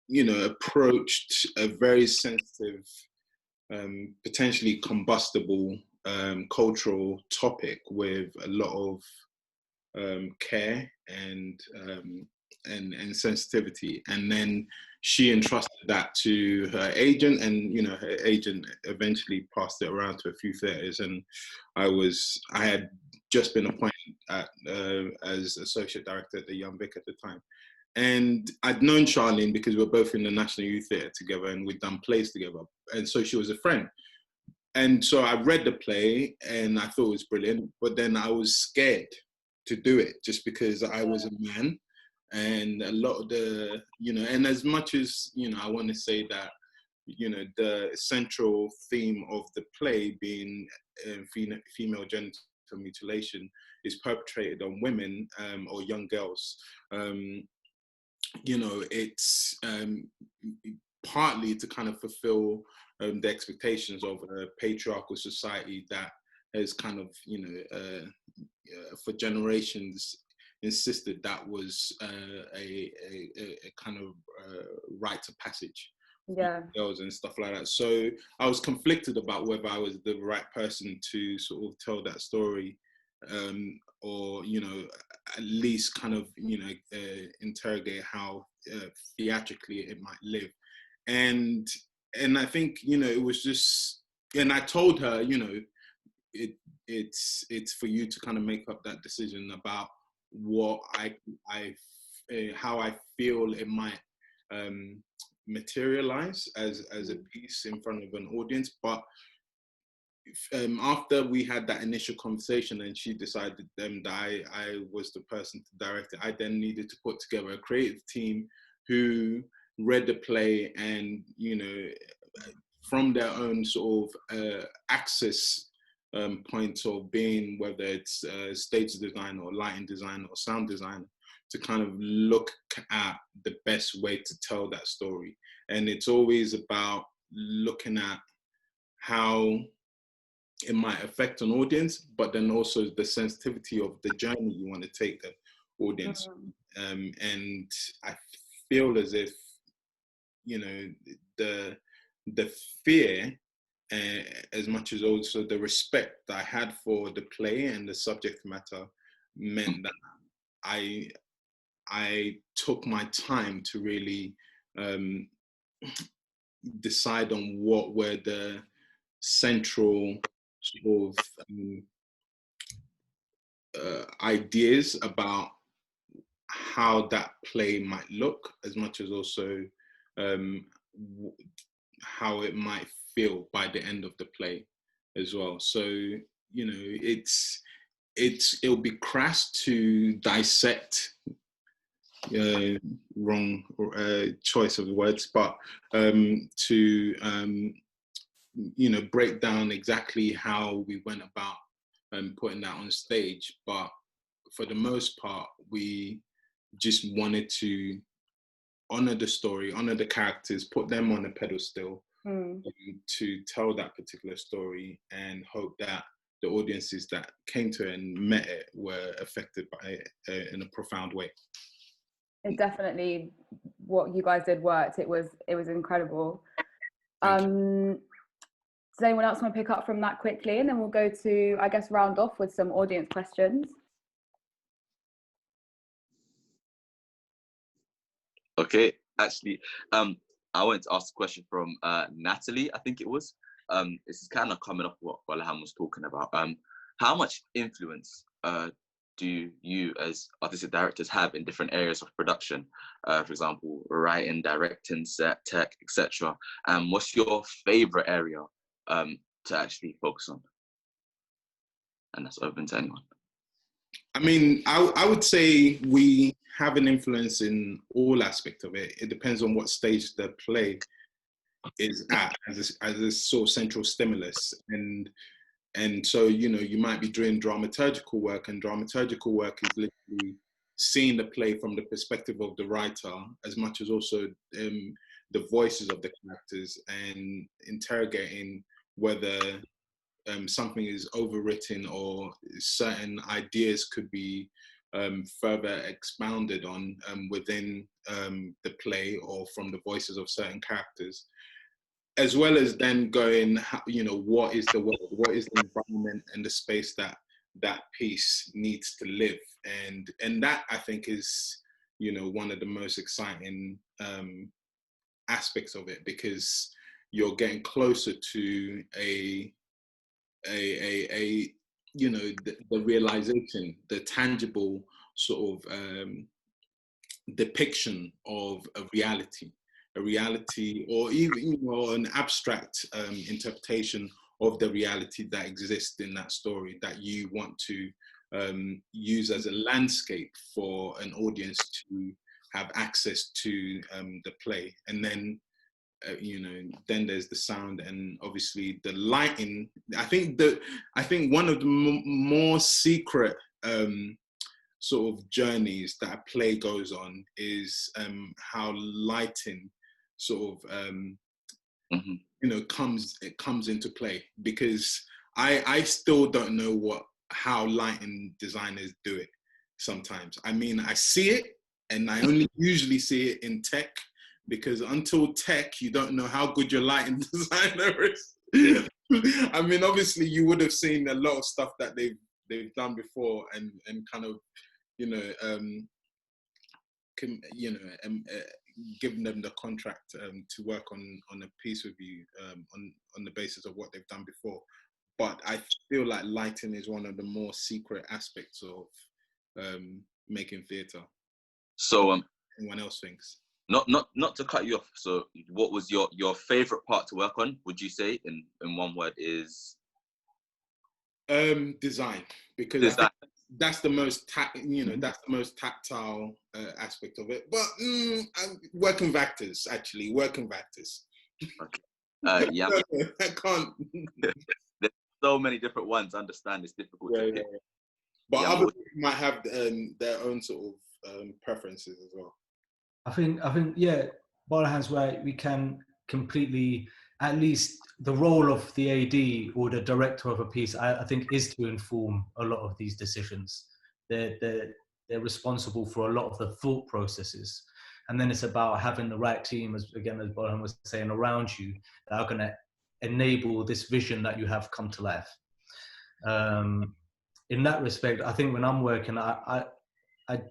you know, approached a very sensitive, potentially combustible cultural topic with a lot of care and sensitivity. And then she entrusted that to her agent, and, you know, her agent eventually passed it around to a few theatres. And I had just been appointed as associate director at the Young Vic at the time. And I'd known Charlene because we were both in the National Youth Theatre together and we'd done plays together. And so she was a friend. And so I read the play and I thought it was brilliant, but then I was scared to do it just because I was a man. And a lot of the, you know, and as much as, you know, I want to say that, you know, the central theme of the play being female genital mutilation is perpetrated on women or young girls, you know, it's partly to kind of fulfill the expectations of a patriarchal society that has kind of, you know, for generations insisted that was a kind of rite of passage for girls and stuff like that. So I was conflicted about whether I was the right person to sort of tell that story, or, you know, at least kind of, you know, interrogate how theatrically it might live. And I think, you know, it was just, and I told her, you know, it's for you to kind of make up that decision about what how I feel it might materialize as a piece in front of an audience. But after we had that initial conversation and she decided that I was the person to direct it, I then needed to put together a creative team who read the play and, you know, from their own sort of access points of being, whether it's stage design or lighting design or sound design, to kind of look at the best way to tell that story. And it's always about looking at how it might affect an audience, but then also the sensitivity of the journey you want to take the audience. And I feel as if, you know, the fear, as much as also the respect that I had for the play and the subject matter, meant that I took my time to really decide on what were the central sort of ideas about how that play might look, as much as also how it might feel by the end of the play as well. So, you know, it'll be crass to dissect, wrong choice of words, but to you know, break down exactly how we went about putting that on stage. But for the most part, we just wanted to honor the story, honor the characters, put them on a pedestal to tell that particular story, and hope that the audiences that came to it and met it were affected by it in a profound way. It definitely, what you guys did worked. It was incredible. Does anyone else want to pick up from that quickly, and then we'll go to, I guess, round off with some audience questions. Okay, actually, I wanted to ask a question from Natalie, I think it was. This is kind of coming off what Gbolohan was talking about. How much influence do you as artistic directors have in different areas of production? For example, writing, directing, set, tech, etc. What's your favorite area to actually focus on? And that's open to anyone. I mean, I would say we have an influence in all aspects of it. It depends on what stage the play is at as a sort of central stimulus. And so, you know, you might be doing dramaturgical work, and dramaturgical work is literally seeing the play from the perspective of the writer, as much as also the voices of the characters, and interrogating whether something is overwritten or certain ideas could be further expounded on within the play or from the voices of certain characters, as well as then going, you know, what is the world, what is the environment and the space that that piece needs to live, and that, I think, is, you know, one of the most exciting aspects of it, because you're getting closer to a you know, the realization, the tangible sort of depiction of a reality, or even, you know, an abstract interpretation of the reality that exists in that story, that you want to use as a landscape for an audience to have access to the play. And then you know, then there's the sound, and obviously the lighting. I think one of the more secret sort of journeys that a play goes on is how lighting sort of you know, comes into play, because I still don't know how lighting designers do it sometimes. I mean, I see it, and I only usually see it in tech, because until tech, you don't know how good your lighting designer is. I mean, obviously, you would have seen a lot of stuff that they've done before, and kind of, you know, giving them the contract to work on a piece with you on the basis of what they've done before. But I feel like lighting is one of the more secret aspects of making theatre. So anyone else thinks? Not to cut you off. So what was your favorite part to work on, would you say, in one word? Is design, because design. I think that's the most that's the most tactile aspect of it. But working with actors. Okay. Yeah, I can't. there's so many different ones. I understand it's difficult to pick. But Yeah, other people might have their own sort of preferences as well. I think yeah, Gbolohan's right. We can completely, at least the role of the AD or the director of a piece, I think, is to inform a lot of these decisions. They're responsible for a lot of the thought processes, and then it's about having the right team, as Gbolohan was saying, around you that are going to enable this vision that you have come to life. In that respect, I think when I'm working, I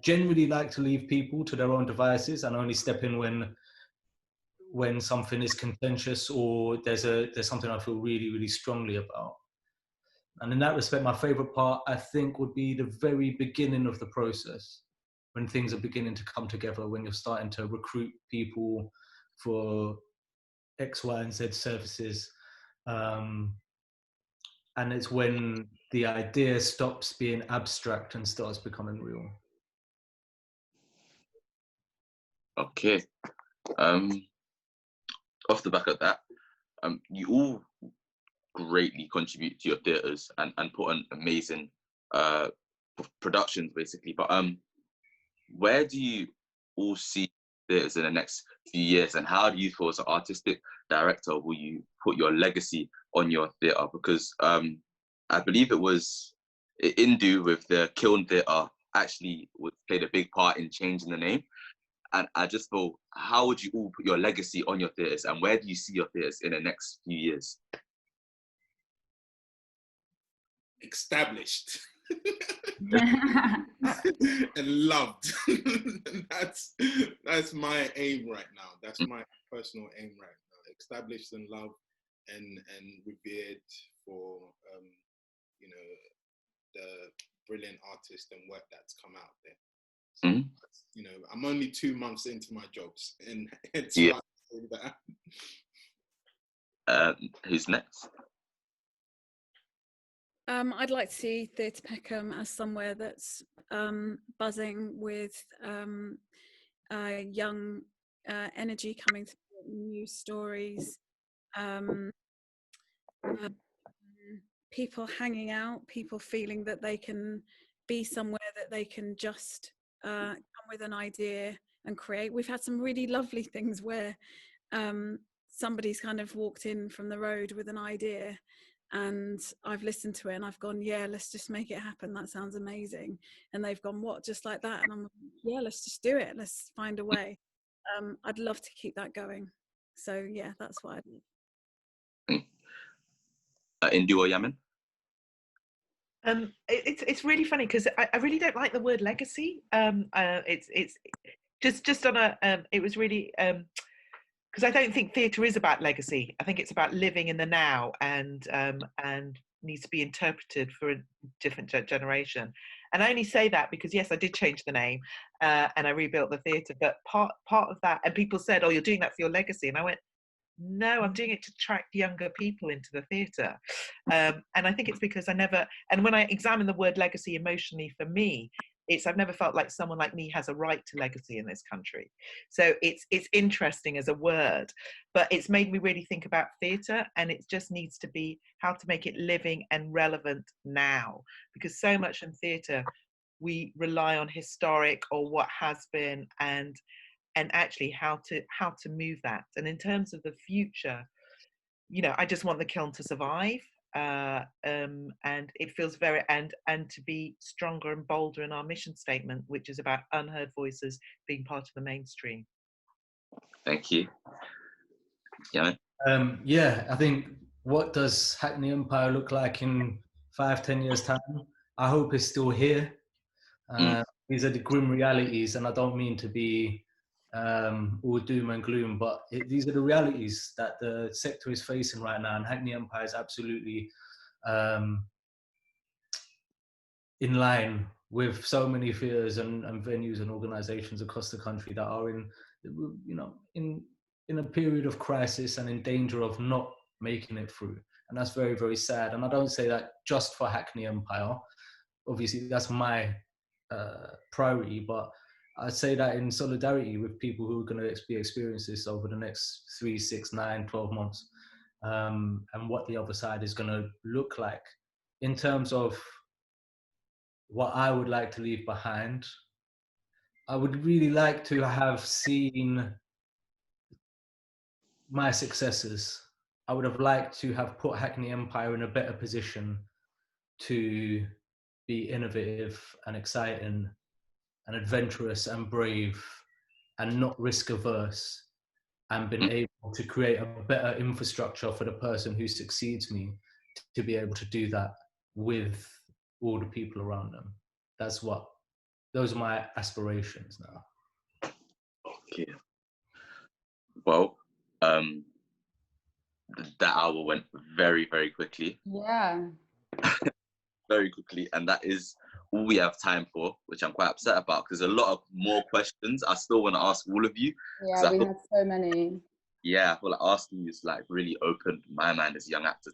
generally like to leave people to their own devices and only step in when something is contentious or there's something I feel really, really strongly about. And in that respect, my favorite part, I think, would be the very beginning of the process, when things are beginning to come together, when you're starting to recruit people for X, Y, and Z services. And it's when the idea stops being abstract and starts becoming real. Okay. Off the back of that, you all greatly contribute to your theatres and put on amazing productions, basically. But where do you all see theatres in the next few years, and how do you feel as an artistic director will you put your legacy on your theatre? Because I believe it was Indhu with the Kiln Theatre actually played a big part in changing the name. And I just thought, how would you all put your legacy on your theatres, and where do you see your theatres in the next few years? Established and loved. That's my aim right now. That's my personal aim right now. Established and loved and revered for the brilliant artists and work that's come out there. So, I'm only 2 months into my jobs, and it's that. Who's next? I'd like to see Theatre Peckham as somewhere that's buzzing with young energy coming through, new stories, people hanging out, people feeling that they can be somewhere that they can just come with an idea and create. We've had some really lovely things where somebody's kind of walked in from the road with an idea, and I've listened to it and I've gone, yeah, let's just make it happen. That sounds amazing. And they've gone, what, just like that? And I'm like, yeah, let's just do it. Let's find a way. I'd love to keep that going. So yeah, that's what I'd love. Indhu or Yamin? It's really funny because I really don't like the word legacy. It's just on a it was really because I don't think theatre is about legacy. I think it's about living in the now and needs to be interpreted for a different generation. And I only say that because, yes, I did change the name and I rebuilt the theatre, but part of that, and people said, oh, you're doing that for your legacy. And I went, no, I'm doing it to attract younger people into the theatre. And I think it's because and when I examine the word legacy emotionally for me, I've never felt like someone like me has a right to legacy in this country. So it's interesting as a word, but it's made me really think about theatre, and it just needs to be how to make it living and relevant now, because so much in theatre we rely on historic or what has been, and actually how to move that. And in terms of the future, I just want the Kiln to survive. And it feels very and to be stronger and bolder in our mission statement, which is about unheard voices being part of the mainstream. Thank you. Yeah. I think, what does Hackney Empire look like in 5-10 years time? I hope it's still here. These are the grim realities, and I don't mean to be all doom and gloom, but these are the realities that the sector is facing right now, and Hackney Empire is absolutely in line with so many theatres and venues and organisations across the country that are in a period of crisis and in danger of not making it through. And that's very, very sad. And I don't say that just for Hackney Empire. Obviously, that's my priority, but I say that in solidarity with people who are going to be experiencing this over the next 3, 6, 9, 12 months. and what the other side is going to look like. In terms of what I would like to leave behind, I would really like to have seen my successors. I would have liked to have put Hackney Empire in a better position to be innovative and exciting and adventurous and brave and not risk averse, and been able to create a better infrastructure for the person who succeeds me to be able to do that with all the people around them. Those are my aspirations now. Okay. Well, that hour went very, very quickly. Yeah. Very quickly, and that is all we have time for, which I'm quite upset about, because a lot of more questions I still want to ask all of you. Yeah, we had so many. Yeah, I feel like asking you is like really opened my mind as a young actor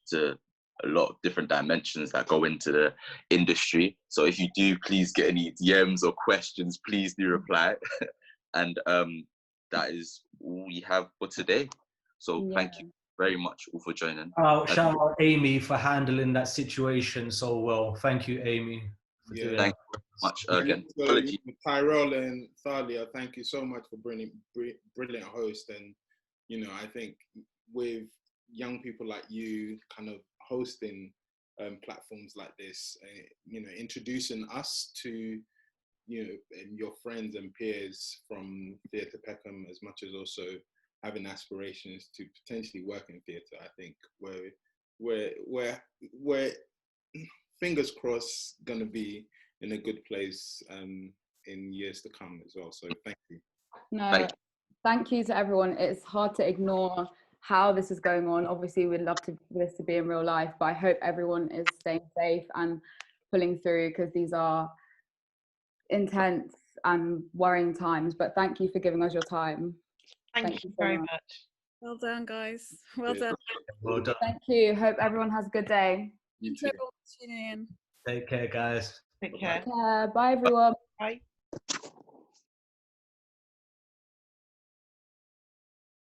to a lot of different dimensions that go into the industry. So if you do, please get any DMs or questions, please do reply. And that is all we have for today. So thank you very much all for joining. Shout out Amy for handling that situation so well. Thank you, Amy. Yeah, thank you very much. Again, so, Tyrell and Thalia, thank you so much for bringing brilliant host. And I think with young people like you, kind of hosting platforms like this, introducing us to and your friends and peers from Theatre Peckham, as much as also having aspirations to potentially work in theatre. I think we're fingers crossed going to be in a good place in years to come as well. So thank you. No, thank you to everyone. It's hard to ignore how this is going on. Obviously, we'd love this to be in real life, but I hope everyone is staying safe and pulling through, because these are intense and worrying times. But thank you for giving us your time. Thank you very much. Well done, guys. Well done. Well done. Thank you. Hope everyone has a good day. You too. Take care, guys. Take care. Bye, everyone. Bye.